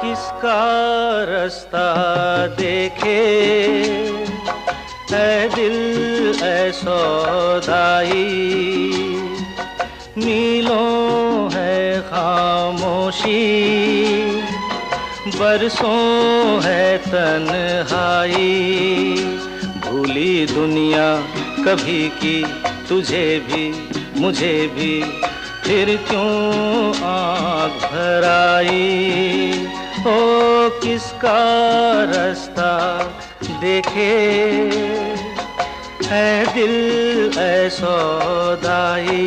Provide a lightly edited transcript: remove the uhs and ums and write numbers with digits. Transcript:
किसका रास्ता देखे ऐ दिल ऐ सौदाई, मीलों है खामोशी, बरसों है तन्हाई। भूली दुनिया कभी की तुझे भी मुझे भी, फिर क्यों आँख भर आई। ओ किसका रास्ता देखे है दिल ऐ सौदाई।